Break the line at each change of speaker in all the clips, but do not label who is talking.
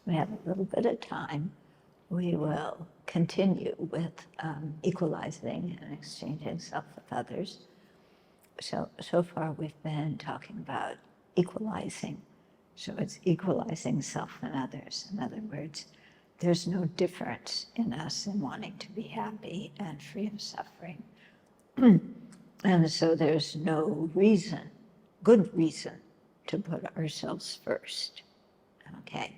we have a little bit of time, we will continue with equalizing and exchanging self with others. So far we've been talking about equalizing. So it's equalizing self and others. In other words, there's no difference in us in wanting to be happy and free of suffering. And so there's no reason, good reason, to put ourselves first, okay?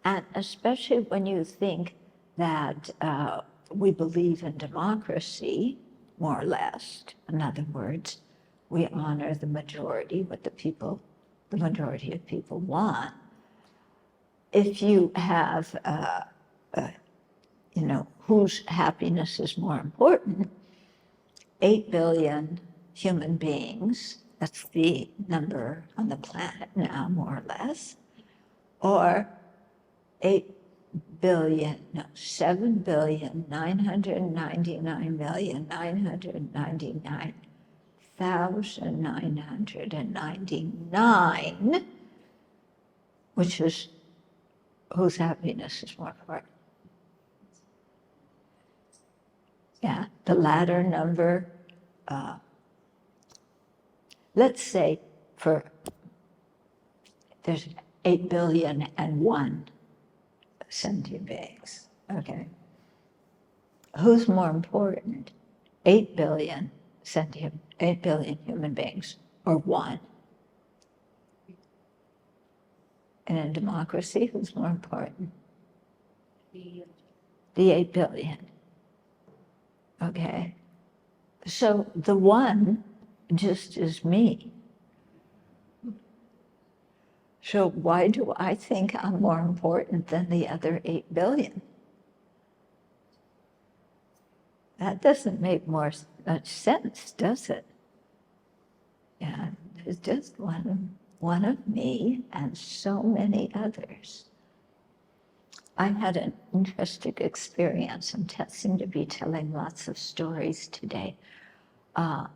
And especially when you think that we believe in democracy, more or less. In other words, we honor the majority, what the majority of people want. If you have, whose happiness is more important, 8 billion human beings, that's the number on the planet now, more or less, or 7,999,999,999, which is whose happiness is more important. Yeah, the latter number, let's say there's 8 billion and 1 sentient beings, okay? Who's more important, 8 billion human beings, or 1? And in democracy, who's more important? The 8 billion. Okay, so the 1 just is me. So why do I think I'm more important than the other 8 billion? That doesn't make much sense, does it? Yeah, there's just one of me and so many others. I had an interesting experience. I'm seem to be telling lots of stories today. I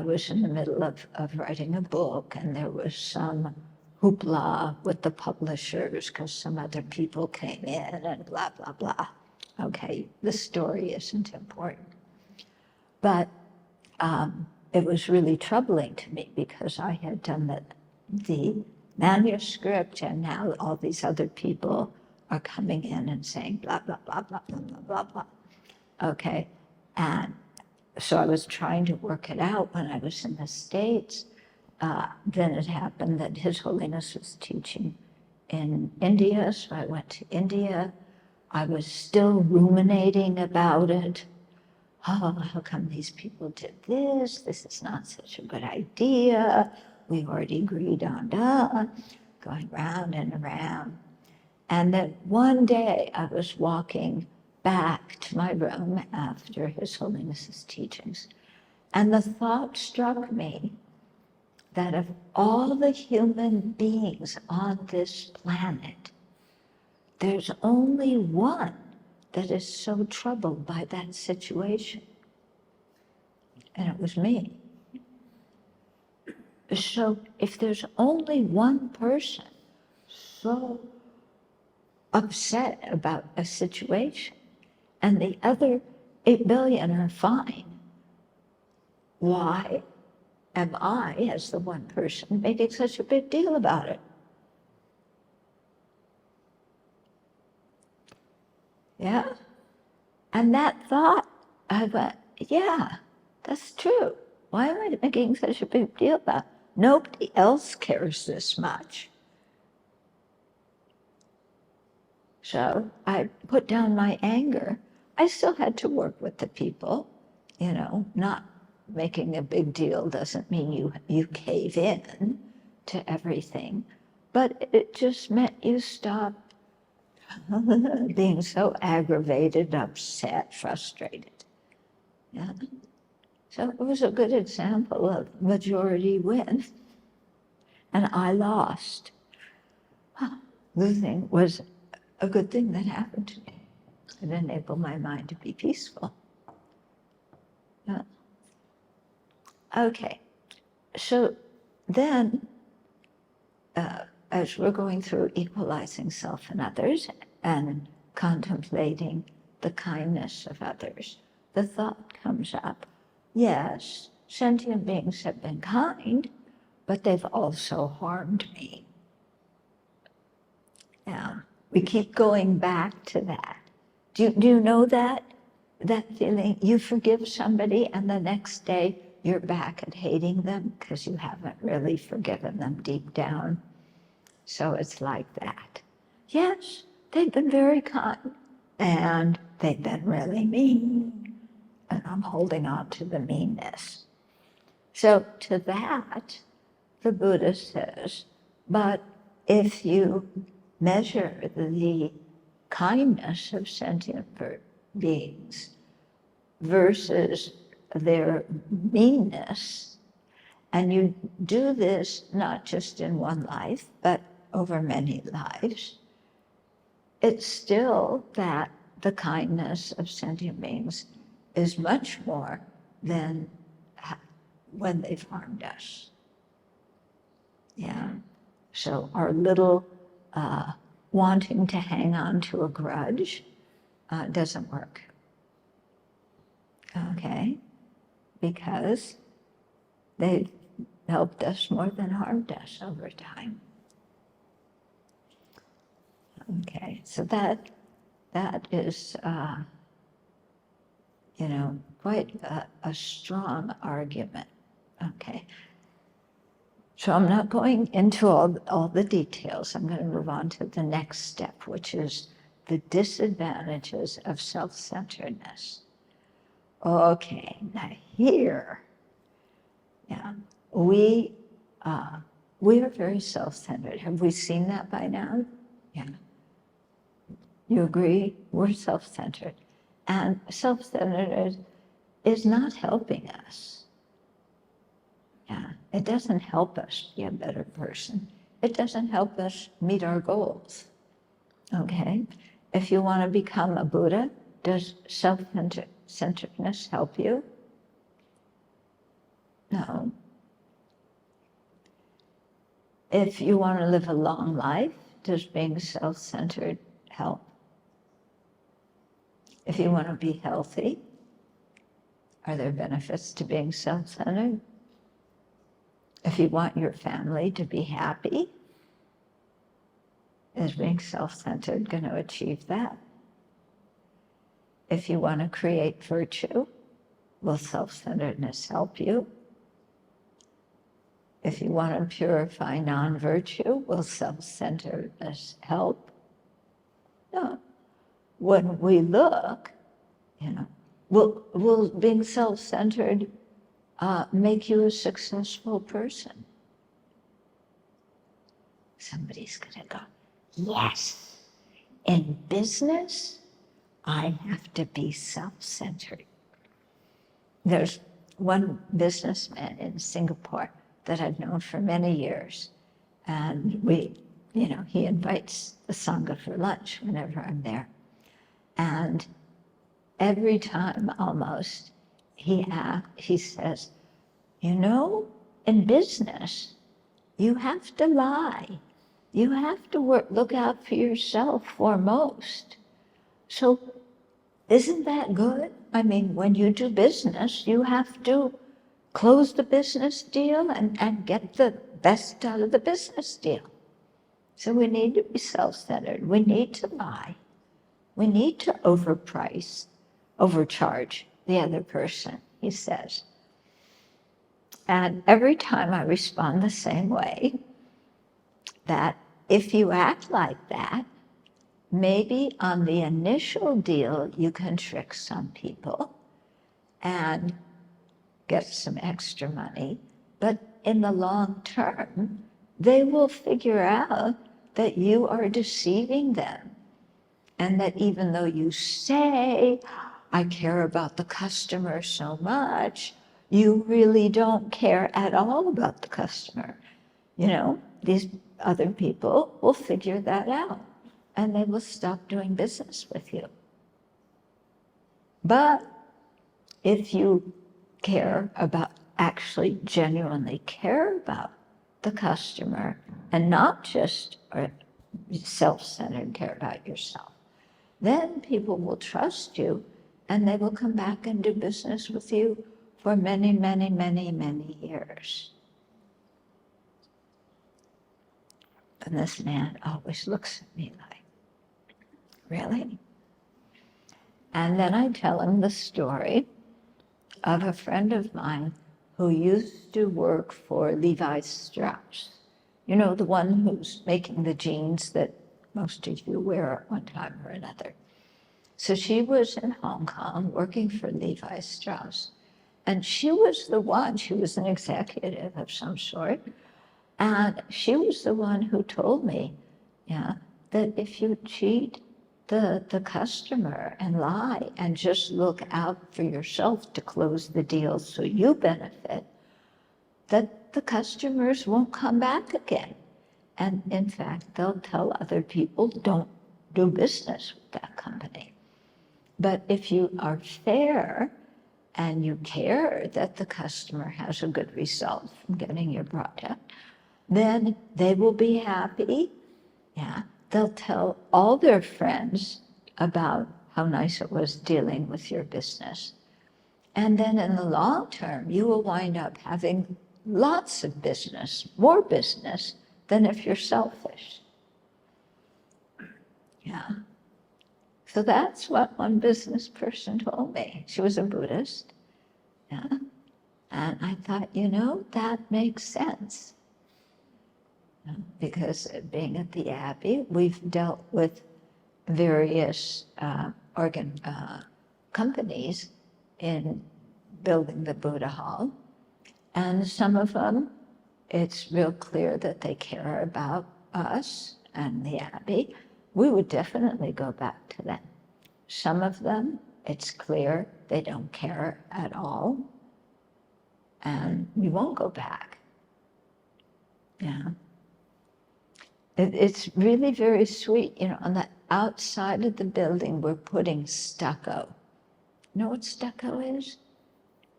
was in the middle of writing a book, and there was some hoopla with the publishers because some other people came in and blah, blah, blah. Okay, the story isn't important. But it was really troubling to me because I had done the manuscript, and now all these other people are coming in and saying blah, blah, blah, blah, blah, blah, blah, blah. Okay, and so I was trying to work it out when I was in the States. Then it happened that His Holiness was teaching in India, so I went to India. I was still ruminating about it. Oh, how come these people did this? This is not such a good idea. We already agreed on going round and around. And then one day I was walking back to my room after His Holiness's teachings, and the thought struck me that of all the human beings on this planet, there's only one that is so troubled by that situation, and it was me. So if there's only one person so upset about a situation and the other 8 billion are fine, why am I, as the one person, making such a big deal about it? Yeah? And that thought, I went, yeah, that's true. Why am I making such a big deal about it? Nobody else cares this much. So I put down my anger. I still had to work with the people, not making a big deal doesn't mean you cave in to everything, but it just meant you stop being so aggravated, upset, frustrated. Yeah. So it was a good example of majority win, and I lost. Losing was a good thing that happened to me. It enabled my mind to be peaceful. Yeah. Okay, so then as we're going through equalizing self and others and contemplating the kindness of others, the thought comes up, yes, sentient beings have been kind, but they've also harmed me. Yeah, we keep going back to that. Do you know that feeling? You forgive somebody and the next day you're back at hating them because you haven't really forgiven them deep down. So it's like that. Yes, they've been very kind and they've been really mean, and I'm holding on to the meanness. So to that, the Buddha says, but if you measure the kindness of sentient beings versus their meanness, and you do this not just in one life, but over many lives, it's still that the kindness of sentient beings is much more than when they've harmed us. Yeah. So our little wanting to hang on to a grudge doesn't work. Okay? Because they've helped us more than harmed us over time. Okay, so that is, quite a strong argument. Okay, so I'm not going into all the details. I'm going to move on to the next step, which is the disadvantages of self-centeredness. Okay, now here, yeah, we are very self-centered. Have we seen that by now? Yeah. You agree? We're self-centered. And self-centered is not helping us. Yeah, it doesn't help us be a better person. It doesn't help us meet our goals. Okay? If you want to become a Buddha, does self-centeredness help you? No. If you want to live a long life, does being self-centered help? If you want to be healthy, are there benefits to being self-centered? If you want your family to be happy, is being self-centered going to achieve that? If you want to create virtue, will self-centeredness help you? If you want to purify non-virtue, will self-centeredness help? No. When we look, will being self-centered make you a successful person? Somebody's going to go, yes, in business, I have to be self-centered. There's one businessman in Singapore that I've known for many years, and he invites the Sangha for lunch whenever I'm there. And every time almost, he says, in business, you have to lie. You have to look out for yourself foremost. So isn't that good? I mean, when you do business, you have to close the business deal and get the best out of the business deal. So we need to be self-centered. We need to lie. We need to overcharge the other person, he says. And every time I respond the same way, that if you act like that, maybe on the initial deal you can trick some people and get some extra money, but in the long term, they will figure out that you are deceiving them. And that even though you say, I care about the customer so much, you really don't care at all about the customer. These other people will figure that out and they will stop doing business with you. But if you actually genuinely care about the customer and not just self-centered, care about yourself, then people will trust you and they will come back and do business with you for many, many, many, many years. And this man always looks at me like, really? And then I tell him the story of a friend of mine who used to work for Levi Strauss. You know, the one who's making the jeans that most of you wear at one time or another. So she was in Hong Kong working for Levi Strauss. And she was the one, she was an executive of some sort, and she was the one who told me, yeah, that if you cheat the customer and lie and just look out for yourself to close the deal so you benefit, that the customers won't come back again. And in fact, they'll tell other people, don't do business with that company. But if you are fair and you care that the customer has a good result from getting your product, then they will be happy. Yeah, they'll tell all their friends about how nice it was dealing with your business. And then in the long term, you will wind up having lots of business, more business than if you're selfish. Yeah. So that's what one business person told me. She was a Buddhist. Yeah. And I thought, you know, that makes sense. Because being at the Abbey, we've dealt with various companies in building the Buddha Hall. And some of them, it's real clear that they care about us and the Abbey. We would definitely go back to them. Some of them, it's clear they don't care at all, and we won't go back. Yeah. It's really very sweet. You know, on the outside of the building, we're putting stucco. You know what stucco is?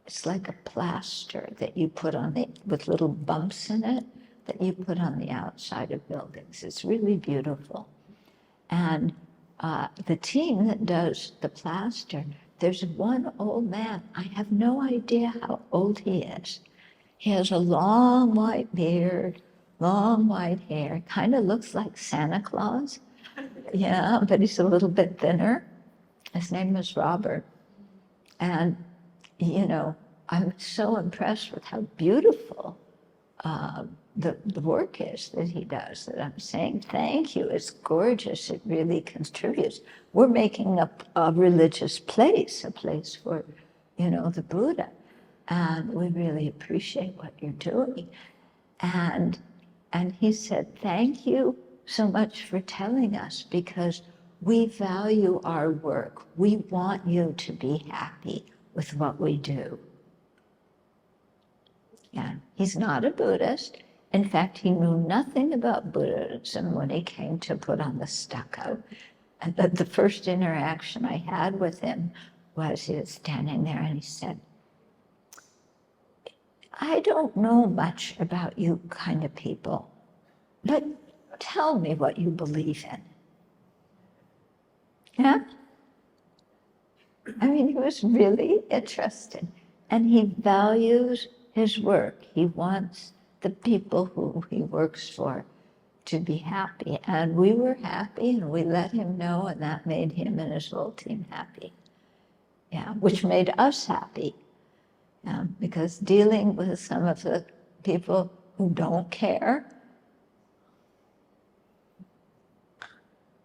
It's like a plaster that you put on with little bumps in it that you put on the outside of buildings. It's really beautiful. And the team that does the plaster, there's one old man. I have no idea how old he is. He has a long white beard, long white hair, kind of looks like Santa Claus. Yeah, but he's a little bit thinner. His name is Robert. And, you know, I'm so impressed with how beautiful the work is that he does, that I'm saying, thank you, it's gorgeous, it really contributes. We're making a religious place, a place for, you know, the Buddha. And we really appreciate what you're doing. And he said, thank you so much for telling us, because we value our work. We want you to be happy with what we do. Yeah, he's not a Buddhist. In fact, he knew nothing about Buddhism when he came to put on the stucco. And the first interaction I had with him was he was standing there and he said, I don't know much about you kind of people, but tell me what you believe in. Yeah? I mean, he was really interested, and he values his work. He wants the people who he works for to be happy, and we were happy, and we let him know, and that made him and his whole team happy. Yeah, which made us happy. Because dealing with some of the people who don't care,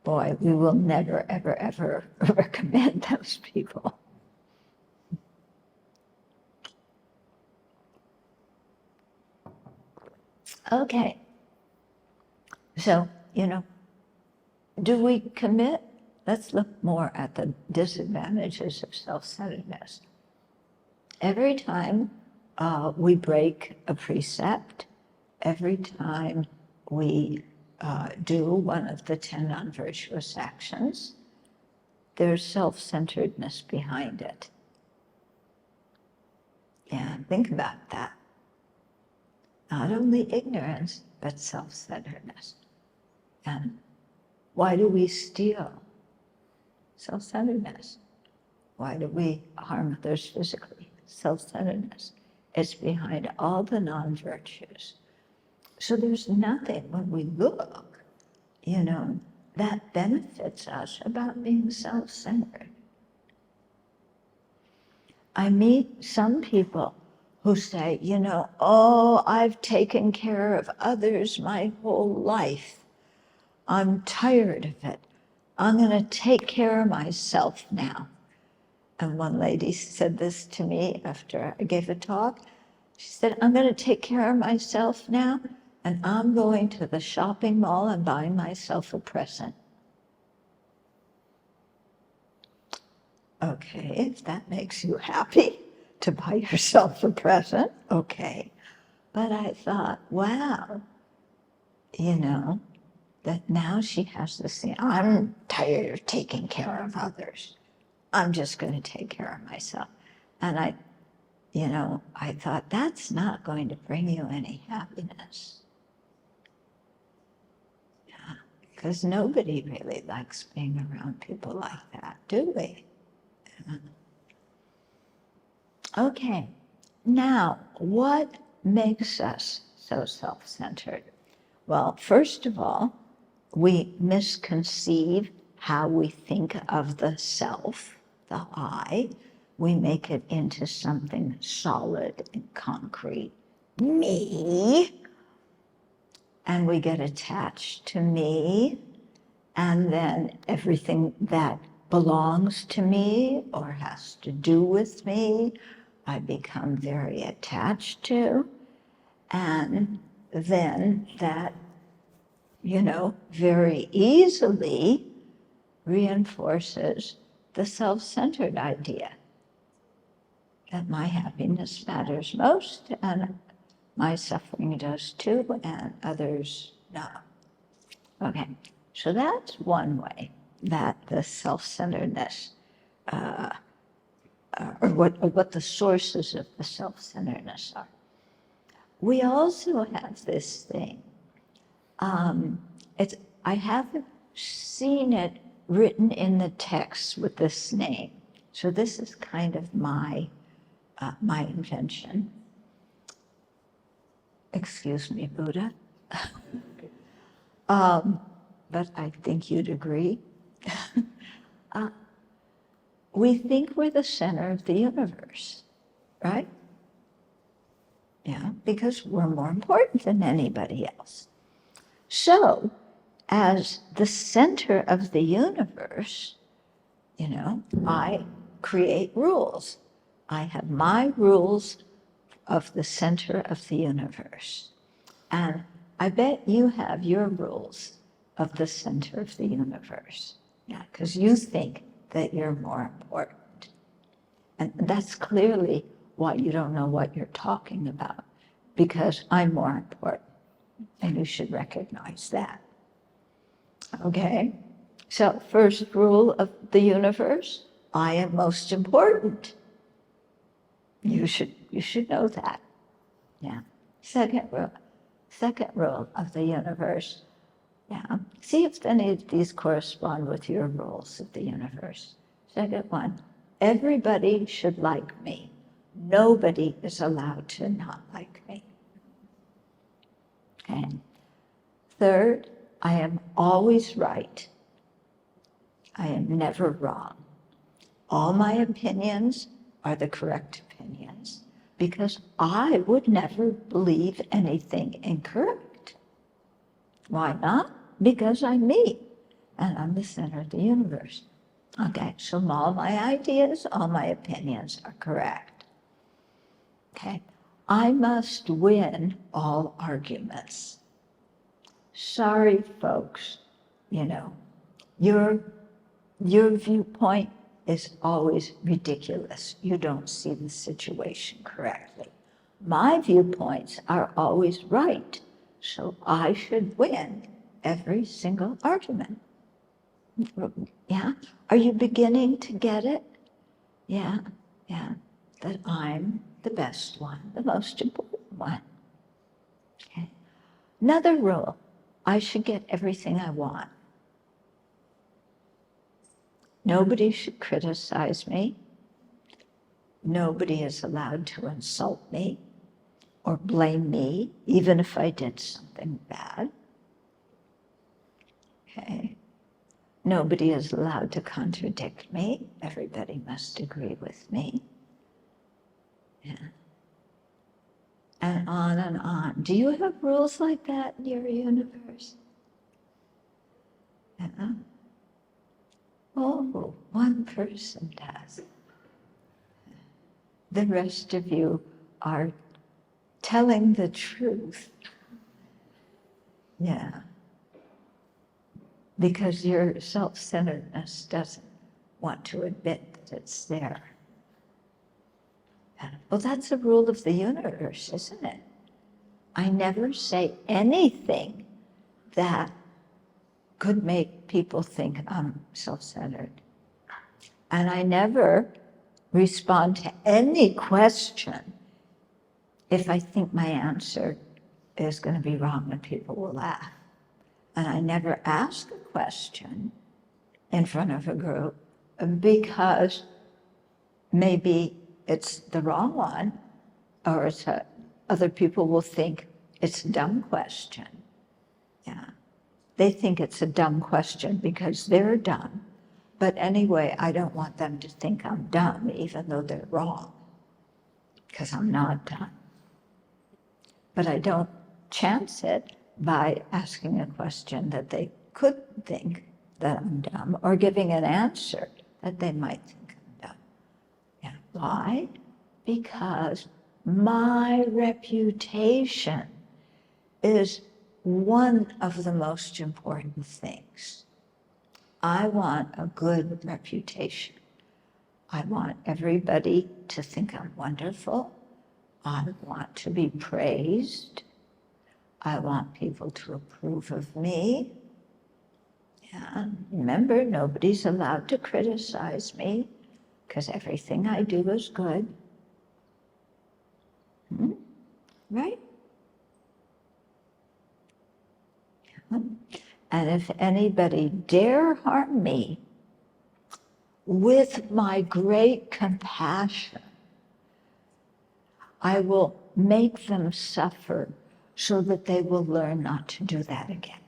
boy, we will never, ever, ever recommend those people. Okay. So, you know, do we commit? Let's look more at the disadvantages of self-centeredness. Every time we break a precept, every time we do one of the 10 non-virtuous actions, there's self-centeredness behind it. Yeah, think about that. not only ignorance, but self-centeredness. And why do we steal? Self-centeredness. Why do we harm others physically? Self-centeredness. It's behind all the non-virtues. So there's nothing when we look, that benefits us about being self-centered. I meet some people who say, oh, I've taken care of others my whole life. I'm tired of it. I'm going to take care of myself now. And one lady said this to me after I gave a talk. She said, I'm going to take care of myself now, and I'm going to the shopping mall and buying myself a present. Okay, if that makes you happy to buy yourself a present, okay. But I thought, wow, that now she has this thing, I'm tired of taking care of others. I'm just going to take care of myself. And I thought, that's not going to bring you any happiness. Yeah, because nobody really likes being around people like that, do we? Yeah. Okay, now, what makes us so self-centered? Well, first of all, we misconceive how we think of the self, the I. We make it into something solid and concrete, me, and we get attached to me, and then everything that belongs to me or has to do with me, I become very attached to, and then that, very easily reinforces the self-centered idea that my happiness matters most and my suffering does too, and others no. Okay, so that's one way that the self-centeredness, or what the sources of the self-centeredness are. We also have this thing. I haven't seen it written in the text with this name, so this is kind of my invention. Excuse me, Buddha. But I think you'd agree. We think we're the center of the universe, right? Yeah, because we're more important than anybody else. So, as the center of the universe, I create rules. I have my rules of the center of the universe. And I bet you have your rules of the center of the universe. Yeah, because you think that you're more important. And that's clearly why you don't know what you're talking about, because I'm more important. And you should recognize that. Okay? So, first rule of the universe, I am most important. You should know that. Yeah. Second rule of the universe. Yeah. See if any of these correspond with your rules of the universe. Second one, everybody should like me. Nobody is allowed to not like me. Okay. Third, I am always right. I am never wrong. All my opinions are the correct opinions because I would never believe anything incorrect. Why not? Because I'm me and I'm the center of the universe. Okay, so all my ideas, all my opinions are correct. Okay, I must win all arguments. Sorry, folks, your viewpoint is always ridiculous. You don't see the situation correctly. My viewpoints are always right, so I should win every single argument. Yeah? Are you beginning to get it? Yeah, that I'm the best one, the most important one. Okay. Another rule, I should get everything I want. Nobody should criticize me. Nobody is allowed to insult me or blame me, even if I did something bad. Okay. Nobody is allowed to contradict me. Everybody must agree with me. Yeah. And on and on. Do you have rules like that in your universe? Yeah. Oh, one person does. The rest of you are telling the truth. Yeah. Because your self-centeredness doesn't want to admit that it's there. Yeah. Well, that's a rule of the universe, isn't it? I never say anything that could make people think I'm self-centered. And I never respond to any question if I think my answer is going to be wrong and people will laugh. And I never ask a question in front of a group because maybe it's the wrong one, or other people will think it's a dumb question. Yeah. They think it's a dumb question because they're dumb. But anyway, I don't want them to think I'm dumb, even though they're wrong, because I'm not dumb. But I don't chance it by asking a question that they could think that I'm dumb, or giving an answer that they might think I'm dumb. Yeah. Why? Because my reputation is one of the most important things. I want a good reputation. I want everybody to think I'm wonderful. I want to be praised. I want people to approve of me. Yeah. Remember, nobody's allowed to criticize me because everything I do is good. Right? Yeah. And if anybody dare harm me, with my great compassion, I will make them suffer so that they will learn not to do that again.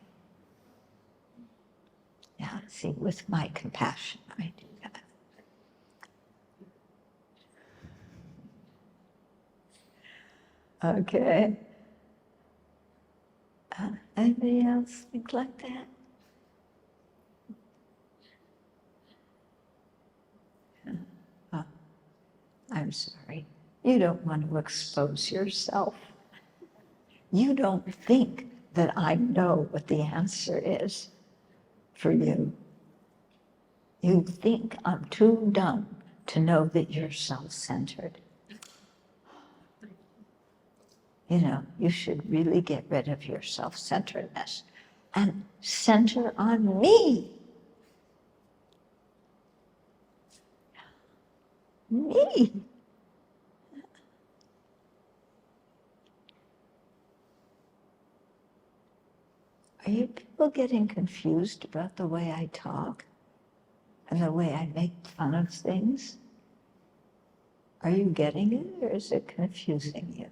Yeah, see, with my compassion, I do that. Okay. Anybody else think like that? Oh, I'm sorry. You don't want to expose yourself. You don't think that I know what the answer is for you. You think I'm too dumb to know that you're self-centered. You know, you should really get rid of your self-centeredness and center on me. Me. Are you people getting confused about the way I talk and the way I make fun of things? Are you getting it, or is it confusing you?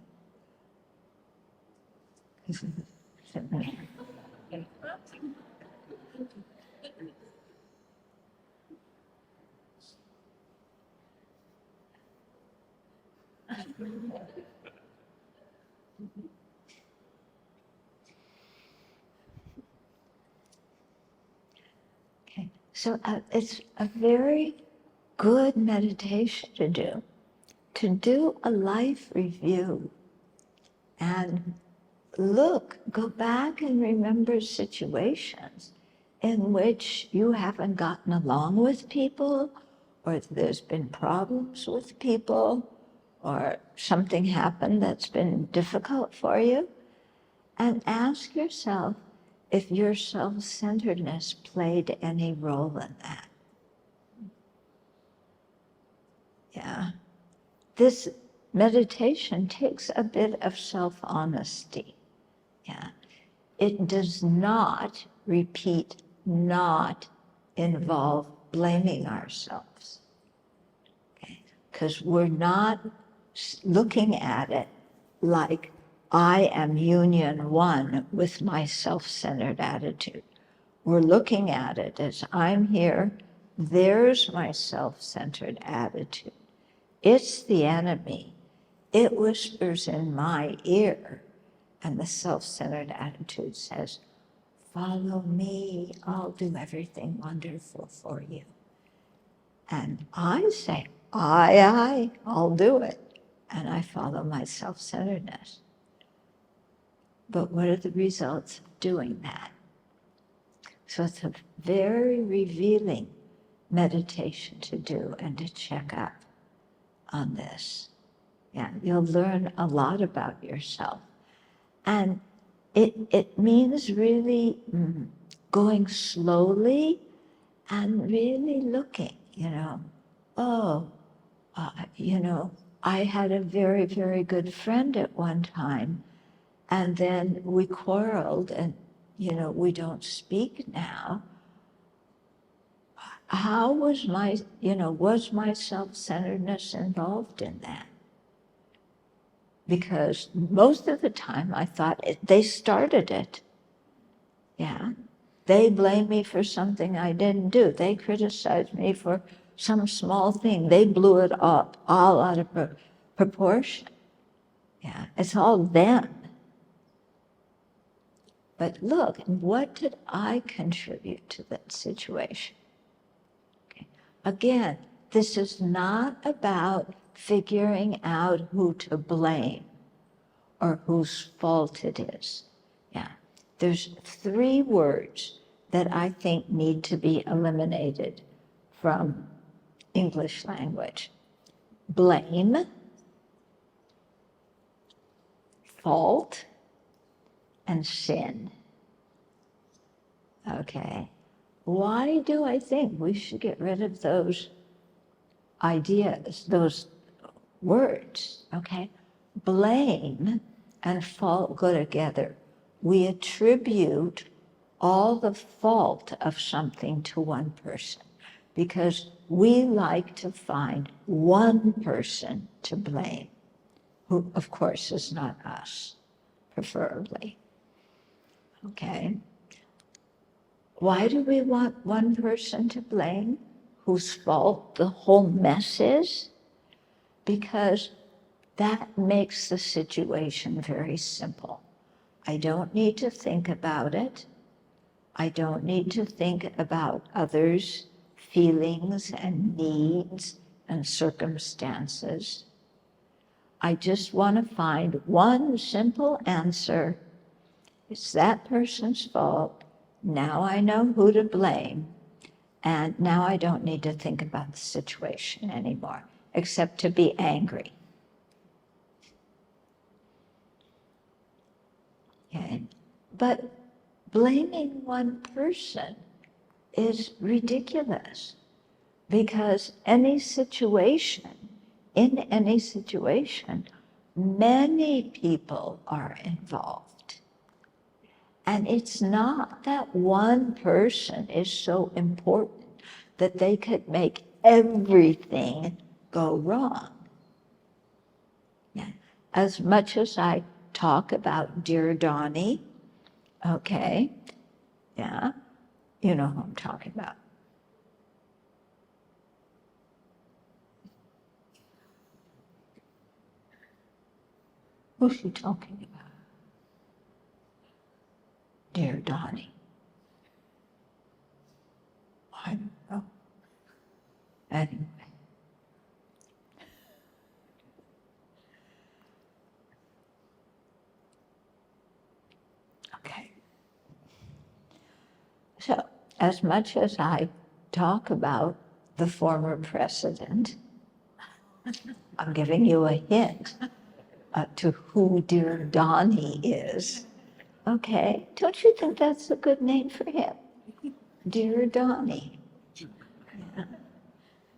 Okay, so it's a very good meditation to do a life review and go back and remember situations in which you haven't gotten along with people, or there's been problems with people, or something happened that's been difficult for you, and ask yourself if your self-centeredness played any role in that. Yeah. This meditation takes a bit of self-honesty. Yeah. It does not, repeat, not involve blaming ourselves. Okay? Because we're not looking at it like I am union one with my self-centered attitude. We're looking at it as I'm here, there's my self-centered attitude. It's the enemy. It whispers in my ear, and the self-centered attitude says, follow me, I'll do everything wonderful for you. And I say, I'll do it. And I follow my self-centeredness. But what are the results of doing that? So it's a very revealing meditation to do and to check up on this. Yeah, you'll learn a lot about yourself. And it means really going slowly and really looking, I had a very, very good friend at one time, and then we quarreled and, we don't speak now. How was was my self-centeredness involved in that? Because most of the time I thought they started it. Yeah. They blame me for something I didn't do. They criticized me for some small thing. They blew it up, all out of proportion. Yeah, it's all them. But look, what did I contribute to that situation? Okay. Again, this is not about figuring out who to blame or whose fault it is. Yeah. There's 3 words that I think need to be eliminated from English language. Blame, fault, and sin. Okay. Why do I think we should get rid of those ideas, those words? Okay. Blame and fault go together. We attribute all the fault of something to one person because we like to find one person to blame, who of course is not us, preferably. Okay? Why do we want one person to blame whose fault the whole mess is? Because that makes the situation very simple. I don't need to think about it. I don't need to think about others' feelings and needs and circumstances. I just want to find one simple answer. It's that person's fault. Now I know who to blame. And now I don't need to think about the situation anymore, except to be angry. Okay? But blaming one person is ridiculous because in any situation, many people are involved. And it's not that one person is so important that they could make everything go wrong. Yeah. As much as I talk about Dear Donnie, okay, yeah, you know who I'm talking about. Who's she talking about? Dear Donnie. I don't know. Anyway. Okay. So, as much as I talk about the former president, I'm giving you a hint to who Dear Donnie is. Okay, don't you think that's a good name for him? Dear Donnie. Yeah.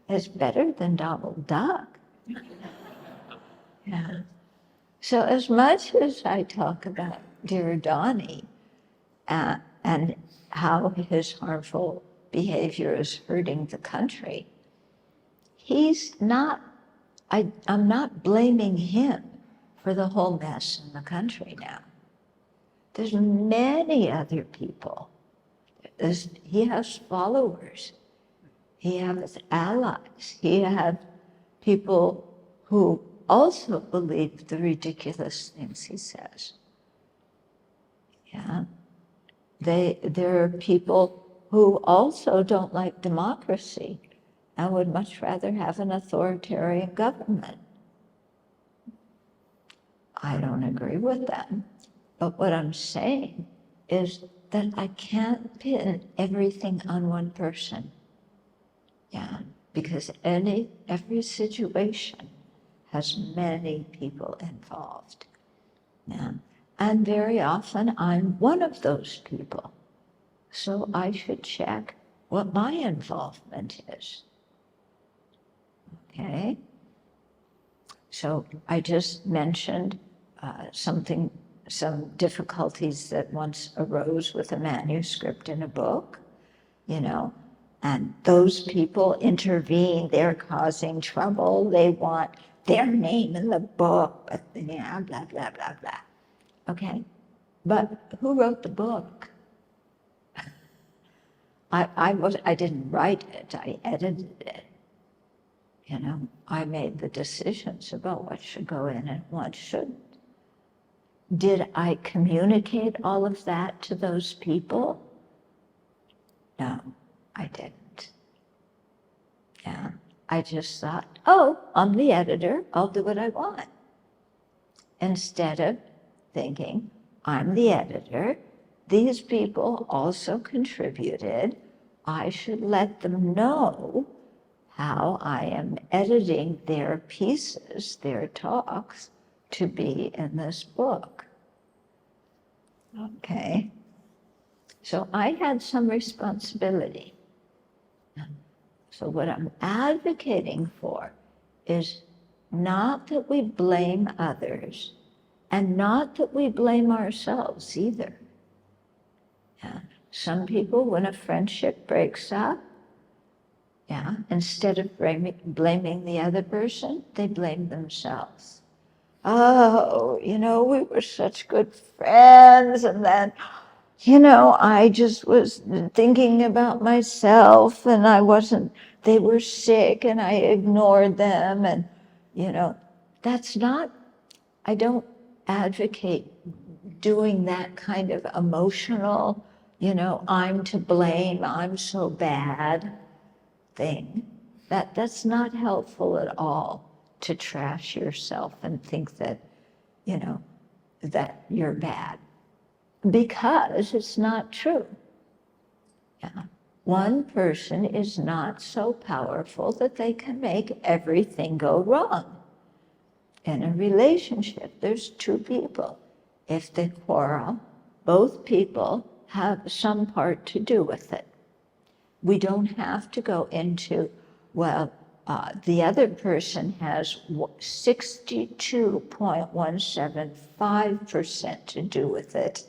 It's better than Donald Duck. Yeah. So as much as I talk about dear Donnie, and how his harmful behavior is hurting the country, he's not, I'm not blaming him for the whole mess in the country now. There's many other people. He has followers. He has allies. He has people who also believe the ridiculous things he says. Yeah. There are people who also don't like democracy and would much rather have an authoritarian government. I don't agree with them, but what I'm saying is that I can't pin everything on one person. Yeah, because every situation has many people involved. Yeah. And very often I'm one of those people. So I should check what my involvement is. Okay? So I just mentioned some difficulties that once arose with a manuscript in a book, and those people intervene, they're causing trouble, they want their name in the book, but blah, blah, blah, blah. Okay, but who wrote the book? I didn't write it, I edited it. I made the decisions about what should go in and what shouldn't. Did I communicate all of that to those people? No, I didn't. Yeah, I just thought, oh, I'm the editor, I'll do what I want. Instead of thinking, I'm the editor, these people also contributed, I should let them know how I am editing their pieces, their talks, to be in this book. Okay, so I had some responsibility. So what I'm advocating for is not that we blame others and not that we blame ourselves either. Yeah. Some people, when a friendship breaks up, instead of blaming the other person, they blame themselves. Oh, we were such good friends, and then, I just was thinking about myself, and they were sick, and I ignored them, and, that's not, I don't advocate doing that kind of emotional, I'm to blame, I'm so bad thing. That's not helpful at all, to trash yourself and think that, that you're bad, because it's not true. Yeah. One person is not so powerful that they can make everything go wrong. In a relationship, there's two people. If they quarrel, both people have some part to do with it. We don't have to go into, the other person has 62.175% to do with it,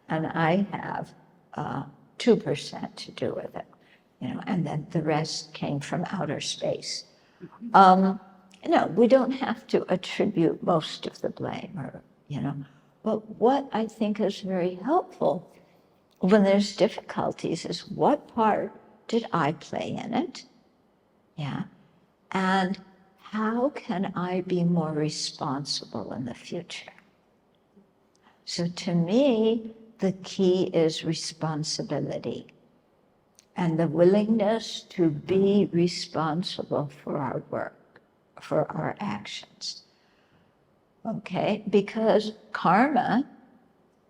and I have 2% to do with it, and then the rest came from outer space. We don't have to attribute most of the blame, but what I think is very helpful when there's difficulties is, what part did I play in it? Yeah. And how can I be more responsible in the future? So to me, the key is responsibility and the willingness to be responsible for our work, for our actions. Okay? Because karma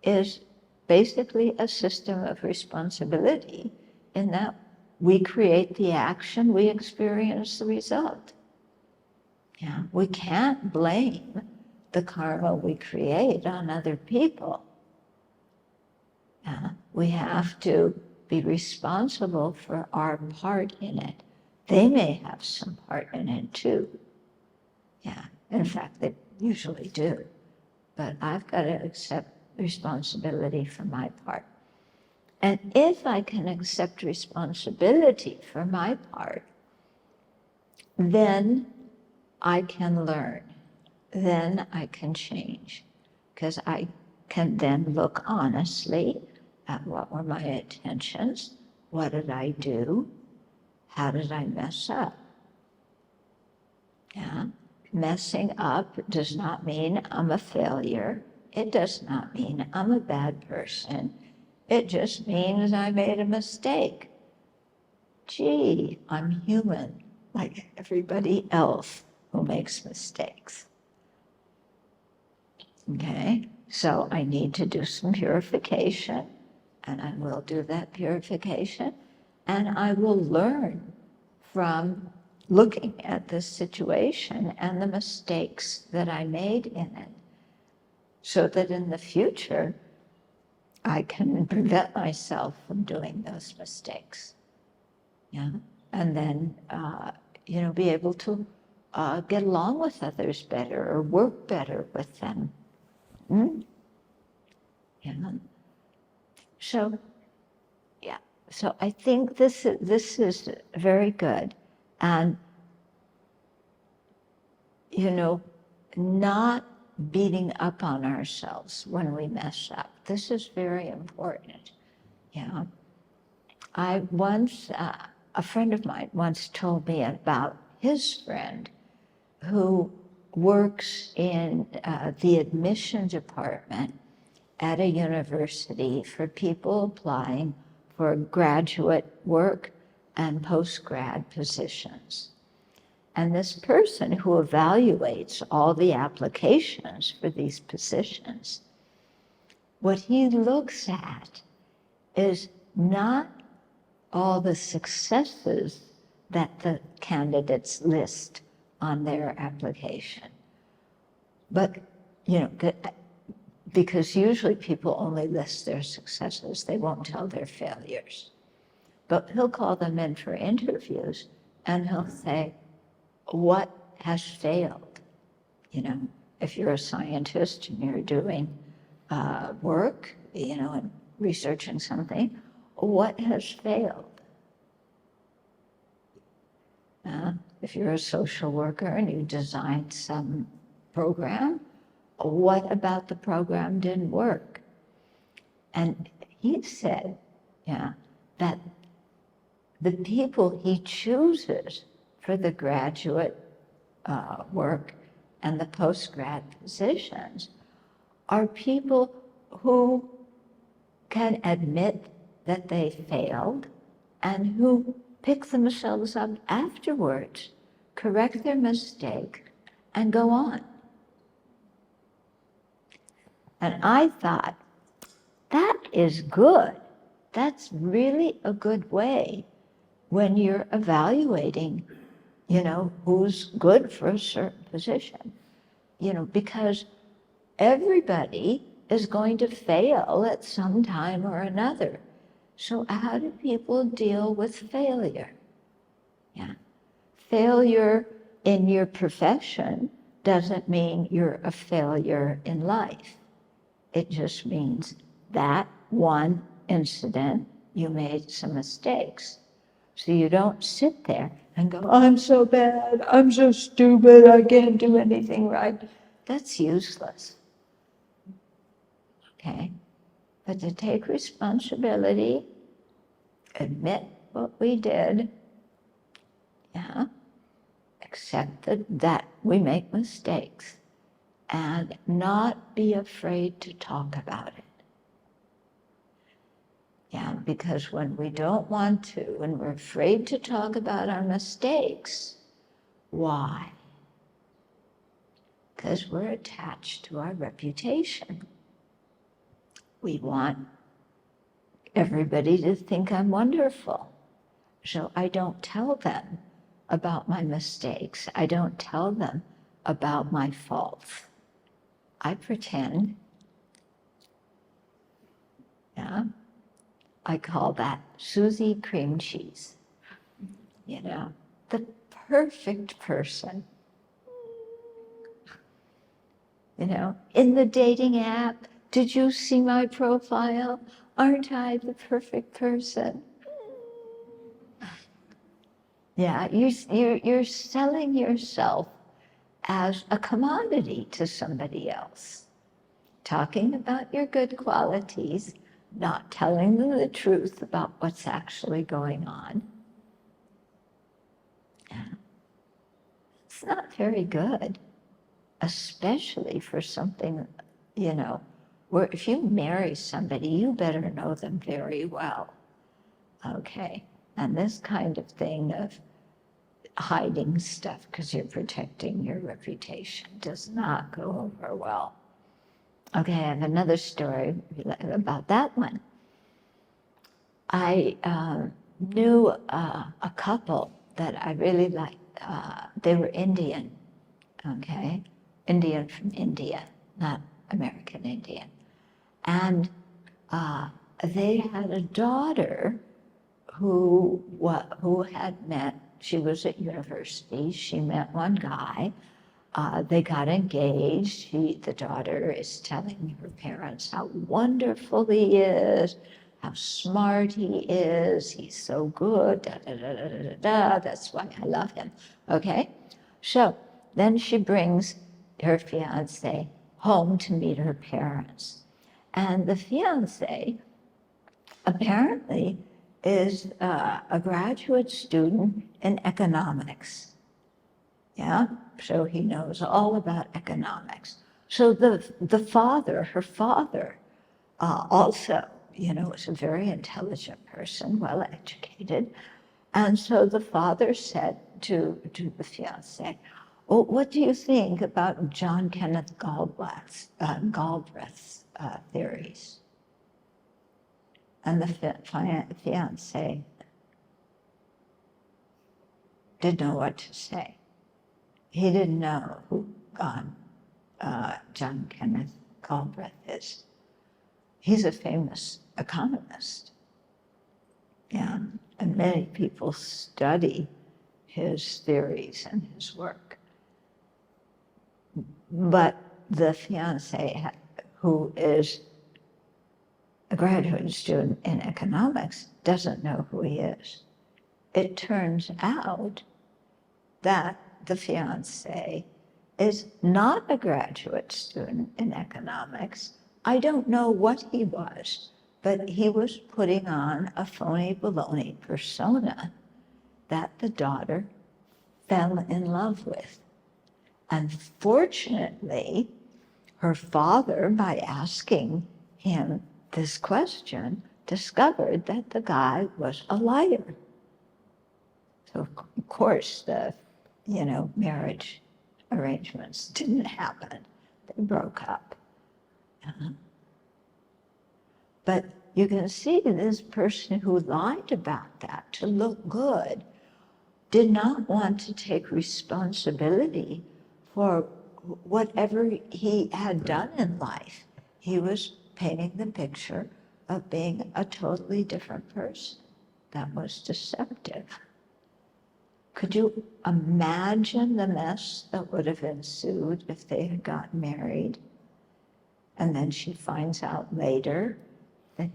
is basically a system of responsibility, in that we create the action, we experience the result. Yeah, we can't blame the karma we create on other people. Yeah, we have to be responsible for our part in it. They may have some part in it too. Yeah, in fact, they usually do. But I've got to accept responsibility for my part. And if I can accept responsibility for my part, then I can learn, then I can change, because I can then look honestly at what were my intentions, what did I do, how did I mess up? Yeah. Messing up does not mean I'm a failure. It does not mean I'm a bad person. It just means I made a mistake. Gee, I'm human, like everybody else who makes mistakes. Okay, so I need to do some purification, and I will do that purification, and I will learn from looking at this situation and the mistakes that I made in it, so that in the future I can prevent myself from doing those mistakes. Yeah, and then be able to get along with others better or work better with them. Yeah. So, yeah. So I think this is very good, and not beating up on ourselves when we mess up. This is very important. Yeah. I once, a friend of mine once told me about his friend who works in the admission department at a university for people applying for graduate work and post-grad positions. And this person who evaluates all the applications for these positions, what he looks at is not all the successes that the candidates list on their application. But, because usually people only list their successes, they won't tell their failures. But he'll call them in for interviews and he'll say, what has failed? If you're a scientist and you're doing work, and researching something, what has failed? If you're a social worker and you designed some program, what about the program didn't work? And he said, that the people he chooses for the graduate work and the post-grad positions are people who can admit that they failed and who pick themselves up afterwards, correct their mistake, and go on. And I thought, that is good. That's really a good way when you're evaluating, who's good for a certain position, because everybody is going to fail at some time or another. So how do people deal with failure? Yeah. Failure in your profession doesn't mean you're a failure in life. It just means that one incident, you made some mistakes. So you don't sit there and go, I'm so bad, I'm so stupid, I can't do anything right. That's useless. Okay? But to take responsibility, admit what we did, accept that we make mistakes, and not be afraid to talk about it. Because when we don't want to, when we're afraid to talk about our mistakes, why? Because we're attached to our reputation. We want everybody to think I'm wonderful. So I don't tell them about my mistakes. I don't tell them about my faults. I pretend. I call that Susie cream cheese. The perfect person. In the dating app, Did you see my profile? Aren't I the perfect person? Yeah, you're selling yourself as a commodity to somebody else. Talking about your good qualities, not telling them the truth about what's actually going on. Yeah. It's not very good, especially for something, where if you marry somebody, you better know them very well. Okay, and this kind of thing of hiding stuff because you're protecting your reputation does not go over well. Okay, I have another story about that one. I knew a couple that I really liked. They were Indian, okay? Indian from India, not American Indian. And they had a daughter who had met, she was at university, she met one guy, they got engaged. The daughter is telling her parents how wonderful he is, how smart he is, he's so good, da, da, da, da, da, da, that's why I love him, okay? So then she brings her fiance home to meet her parents. And the fiance apparently is a graduate student in economics. Yeah, so he knows all about economics. So the father, her father, also, is a very intelligent person, well educated. And so the father said to the fiance, "Oh, what do you think about John Kenneth Galbraith's theories?" And the fiance didn't know what to say. He didn't know who John Kenneth Galbraith is. He's a famous economist. Yeah, and many people study his theories and his work. But the fiance, who is a graduate student in economics, doesn't know who he is. It turns out that the fiance is not a graduate student in economics. I don't know what he was, but he was putting on a phony baloney persona that the daughter fell in love with. Unfortunately, her father, by asking him this question, discovered that the guy was a liar. So of course the marriage arrangements didn't happen. They broke up. But you can see this person who lied about that to look good did not want to take responsibility for whatever he had done in life. He was painting the picture of being a totally different person. That was deceptive. Could you imagine the mess that would have ensued if they had gotten married? And then she finds out later that,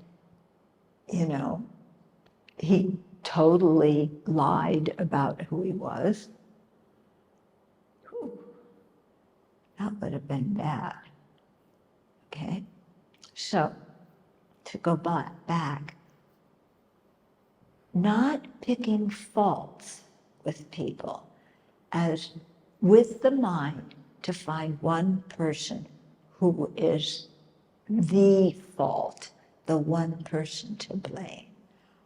he totally lied about who he was. Whew. That would have been bad. Okay? So, to go back, not picking faults with people as with the mind to find one person who is the fault, the one person to blame.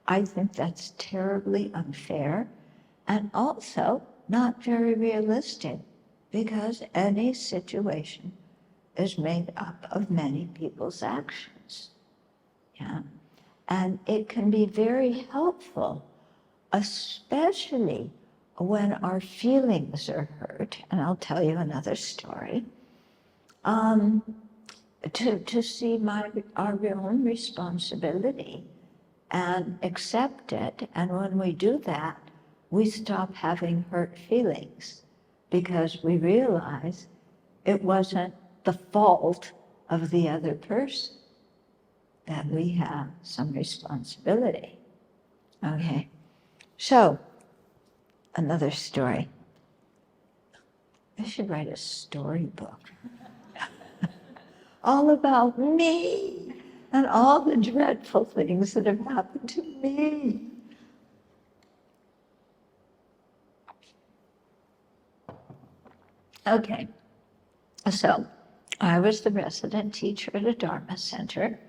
I think that's terribly unfair and also not very realistic, because any situation is made up of many people's actions. Yeah? And it can be very helpful, especially when our feelings are hurt, and I'll tell you another story, to see our own responsibility and accept it. And when we do that, we stop having hurt feelings because we realize it wasn't the fault of the other person, that we have some responsibility. Okay, so another story. I should write a storybook all about me and all the dreadful things that have happened to me. Okay, so I was the resident teacher at a Dharma center.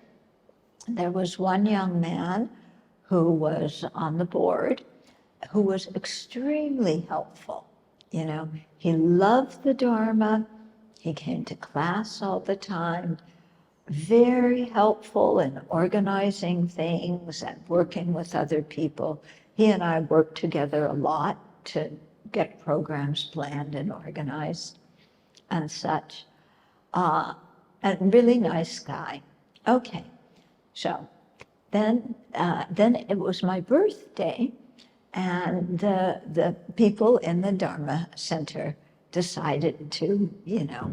There was one young man who was on the board who was extremely helpful. You know, he loved the Dharma. He came to class all the time, very helpful in organizing things and working with other people. He and I worked together a lot to get programs planned and organized and such. And really nice guy. Okay, so then it was my birthday, and the people in the Dharma Center decided to, you know,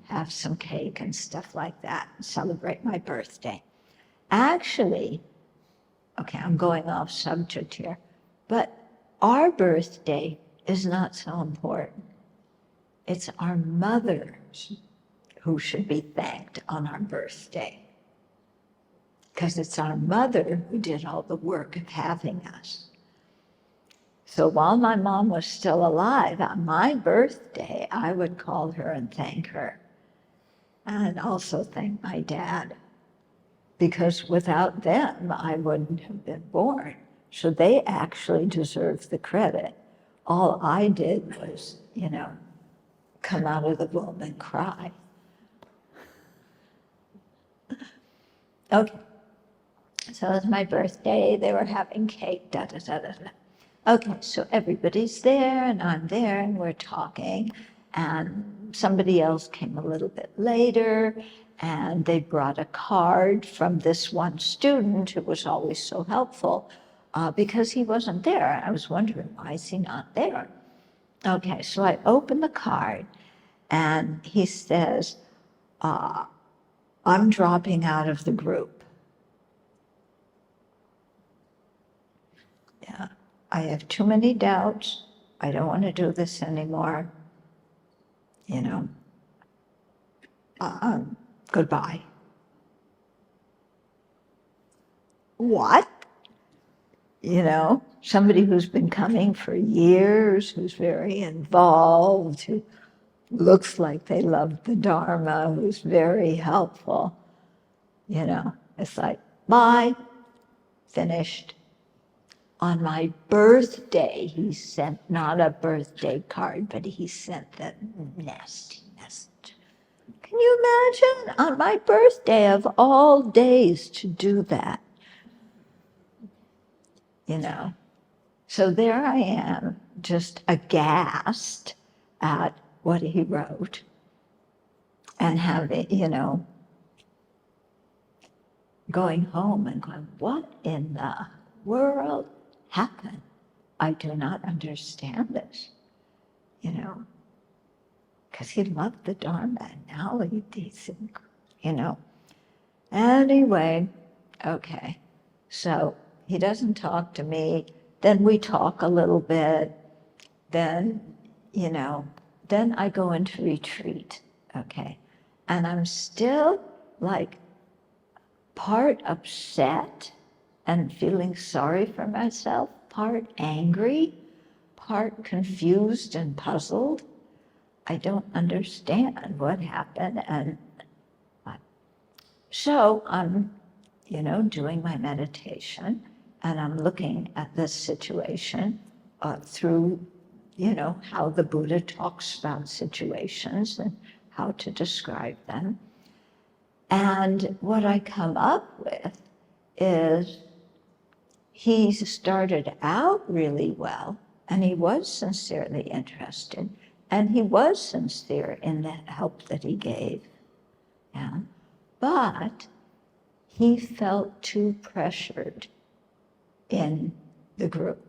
have some cake and stuff like that and celebrate my birthday. Actually, okay, I'm going off subject here, but our birthday is not so important. It's our mothers who should be thanked on our birthday, because it's our mother who did all the work of having us. So while my mom was still alive, on my birthday, I would call her and thank her. And also thank my dad, because without them, I wouldn't have been born. So they actually deserve the credit. All I did was, you know, come out of the womb and cry. Okay, so it was my birthday, they were having cake, da da da da da. Okay, so everybody's there and I'm there and we're talking, and somebody else came a little bit later and they brought a card from this one student who was always so helpful because he wasn't there. I was wondering, why is he not there? Okay, so I open the card and he says, I'm dropping out of the group. Yeah, I have too many doubts. I don't want to do this anymore. You know, goodbye. What? You know, somebody who's been coming for years, who's very involved, who looks like they love the Dharma, who's very helpful. You know, it's like, bye, finished. On my birthday, he sent not a birthday card, but he sent that nasty message. Can you imagine? On my birthday of all days to do that? You know? So there I am, just aghast at what he wrote and having, you know, going home and going, what in the world happened? I do not understand this, you know, because he loved the Dharma and now he's, you know. Anyway, okay, so he doesn't talk to me, then we talk a little bit, then, you know, then I go into retreat, okay, and I'm still like part upset and feeling sorry for myself, part angry, part confused and puzzled. I don't understand what happened. And so I'm, you know, doing my meditation and I'm looking at this situation through, you know, how the Buddha talks about situations and how to describe them. And what I come up with is he started out really well, and he was sincerely interested, and he was sincere in the help that he gave. Yeah. But he felt too pressured in the group,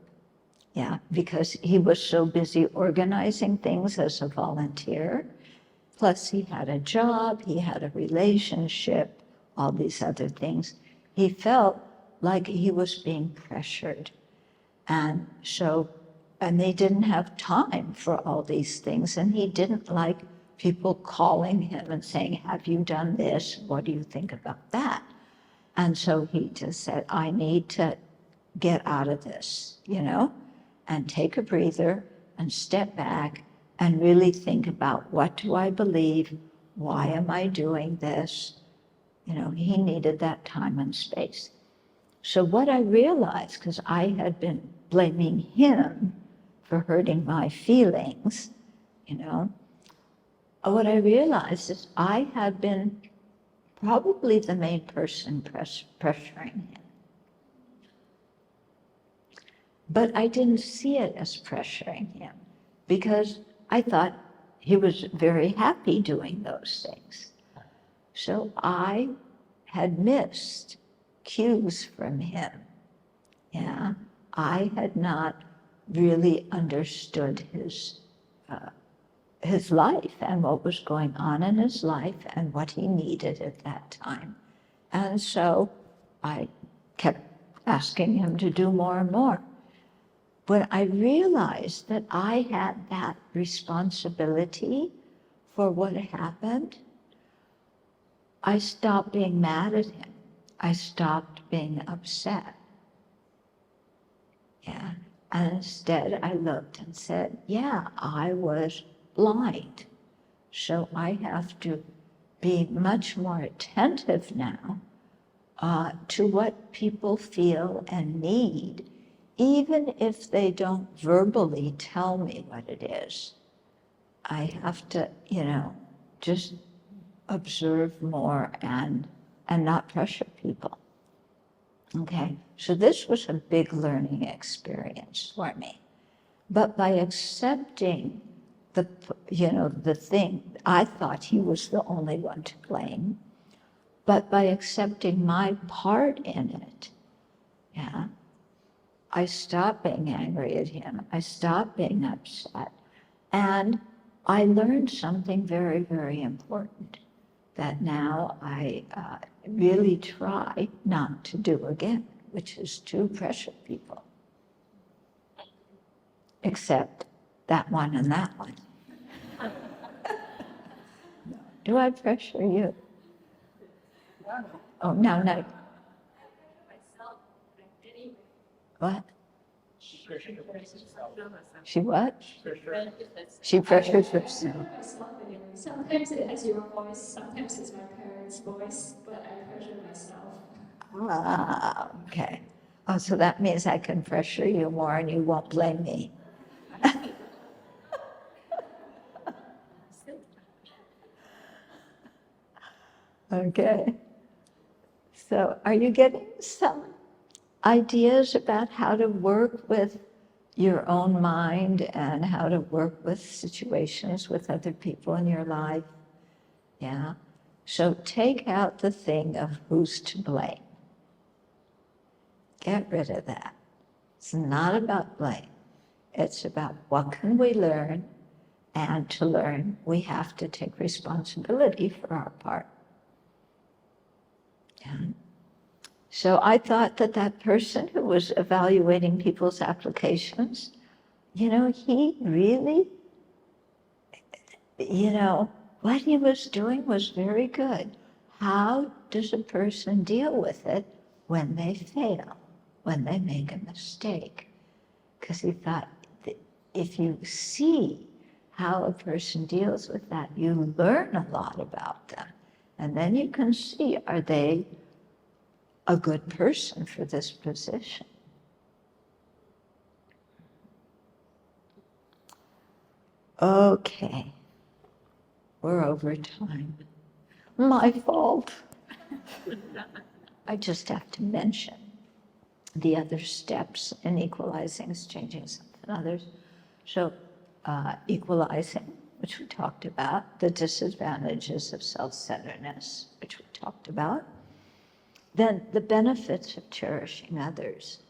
yeah, because he was so busy organizing things as a volunteer. plus he had a job, he had a relationship, all these other things. He felt like he was being pressured. And they didn't have time for all these things, and he didn't like people calling him and saying, have you done this? What do you think about that? And so he just said, I need to get out of this, and take a breather and step back and really think about, what do I believe? Why am I doing this? He needed that time and space. So what I realized, because I had been blaming him for hurting my feelings, what I realized is I had been probably the main person pressuring him. But I didn't see it as pressuring him, because I thought he was very happy doing those things. So I had missed cues from him. Yeah, I had not really understood his life and what was going on in his life and what he needed at that time. And so I kept asking him to do more and more. When I realized that I had that responsibility for what happened, I stopped being mad at him. I stopped being upset. Yeah. And instead I looked and said, yeah, I was blind. So I have to be much more attentive now to what people feel and need, even if they don't verbally tell me what it is. I have to, just observe more and not pressure people. Okay, so this was a big learning experience for me. But by accepting the thing, I thought he was the only one to blame. But by accepting my part in it, yeah, I stopped being angry at him. I stopped being upset. And I learned something very, very important that now I really try not to do again, which is to pressure people. Except that one and that one. Do I pressure you? Oh, no. What? She what? She pressures herself.
Sometimes it's your voice, sometimes it's my parents' voice, but I pressure myself.
Ah, okay. Oh, so that means I can pressure you more and you won't blame me. Okay. So are you getting some ideas about how to work with your own mind and how to work with situations with other people in your life? Yeah. So take out the thing of who's to blame. Get rid of that. It's not about blame. It's about what can we learn, and to learn, we have to take responsibility for our part. Yeah. So I thought that person who was evaluating people's applications, he really, what he was doing was very good. How does a person deal with it when they fail, when they make a mistake? Because he thought, if you see how a person deals with that, you learn a lot about them. And then you can see, are they a good person for this position? Okay, we're over time. My fault. I just have to mention the other steps in equalizing is changing something others. So equalizing, which we talked about, the disadvantages of self-centeredness, which we talked about, then the benefits of cherishing others,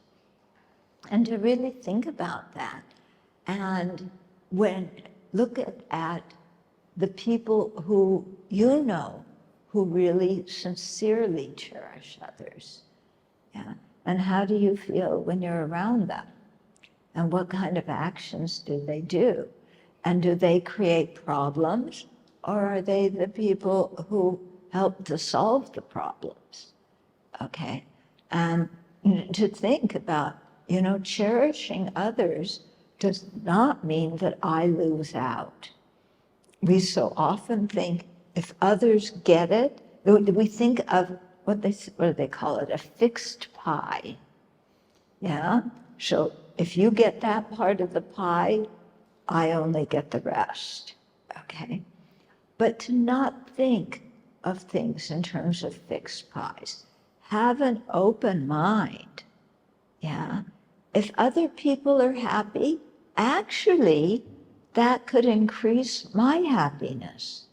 and to really think about that. And look at the people who you know who really sincerely cherish others. Yeah. And how do you feel when you're around them? And what kind of actions do they do? And do they create problems, or are they the people who help to solve the problems? Okay. And to think about, cherishing others does not mean that I lose out. We so often think if others get it, we think of what do they call it, a fixed pie. Yeah? So if you get that part of the pie, I only get the rest. Okay? But to not think of things in terms of fixed pies. Have an open mind. Yeah? If other people are happy, actually, that could increase my happiness.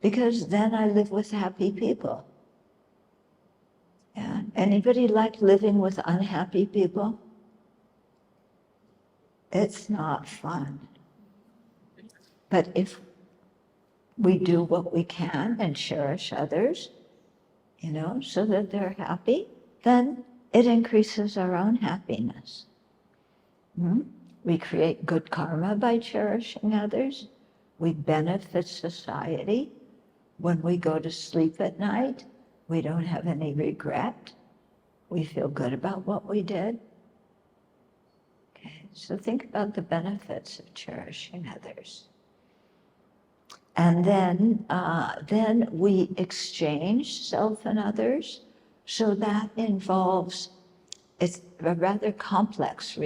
Because then I live with happy people. Yeah. Anybody like living with unhappy people? It's not fun. But if we do what we can and cherish others, so that they're happy, then it increases our own happiness. We create good karma by cherishing others. We benefit society. When we go to sleep at night, we don't have any regret. We feel good about what we did. Okay, so think about the benefits of cherishing others. And then we exchange self and others. So that involves, it's a rather complex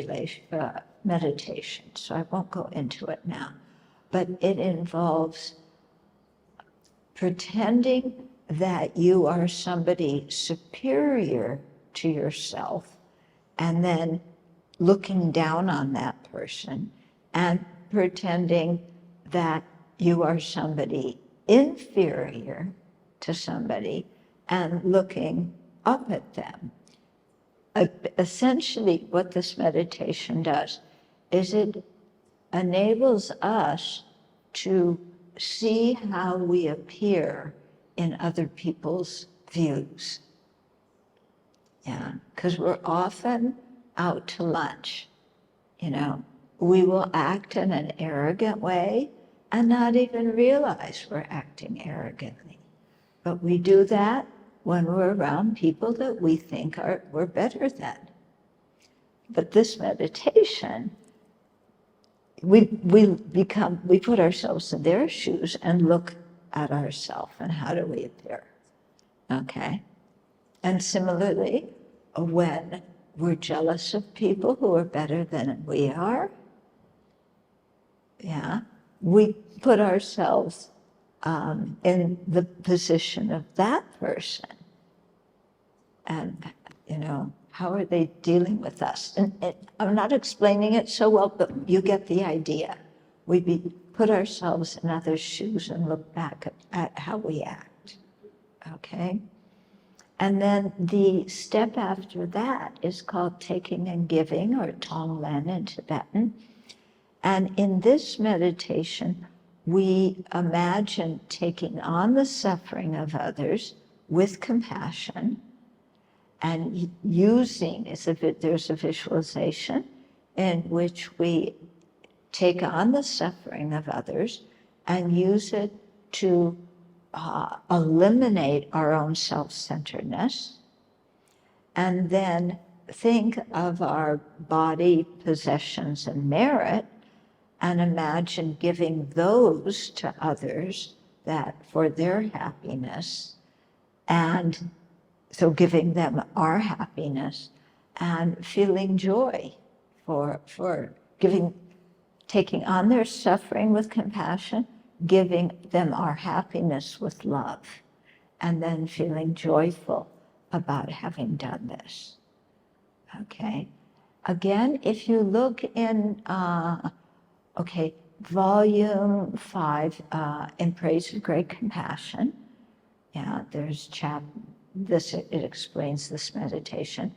meditation, so I won't go into it now. But it involves pretending that you are somebody superior to yourself, and then looking down on that person, and pretending that you are somebody inferior to somebody and looking up at them. Essentially, what this meditation does is it enables us to see how we appear in other people's views. Yeah, because we're often out to lunch, we will act in an arrogant way and not even realize we're acting arrogantly. But we do that when we're around people that we think we're better than. But this meditation, we put ourselves in their shoes and look at ourselves and how do we appear, okay? And similarly, when we're jealous of people who are better than we are, yeah, we put ourselves in the position of that person. And, how are they dealing with us? And I'm not explaining it so well, but you get the idea. We put ourselves in others' shoes and look back at how we act, okay? And then the step after that is called taking and giving, or Tonglen in Tibetan. And in this meditation, we imagine taking on the suffering of others with compassion, and using, there's a visualization in which we take on the suffering of others and use it to eliminate our own self-centeredness, and then think of our body, possessions, and merit, and imagine giving those to others for their happiness, and so giving them our happiness and feeling joy for taking on their suffering with compassion, giving them our happiness with love, and then feeling joyful about having done this. Okay. Again, if you look in, volume 5, in Praise of Great Compassion, yeah, there's it explains this meditation,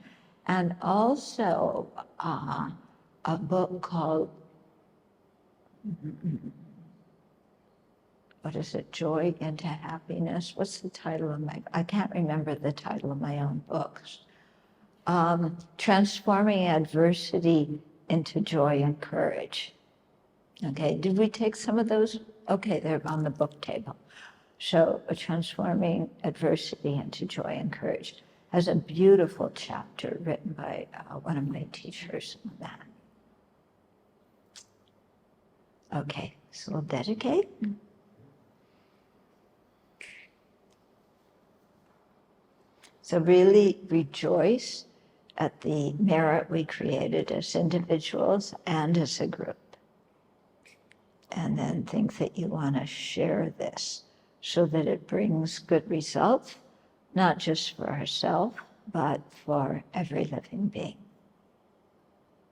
and also a book called what is it, Joy into Happiness? What's the title of I can't remember the title of my own books. Transforming Adversity into Joy and Courage. Okay, did we take some of those? Okay, they're on the book table. So Transforming Adversity into Joy and Courage has a beautiful chapter written by one of my teachers on that. Okay, so we'll dedicate. So really rejoice at the merit we created as individuals and as a group. And then think that you want to share this so that it brings good results, not just for ourselves, but for every living being.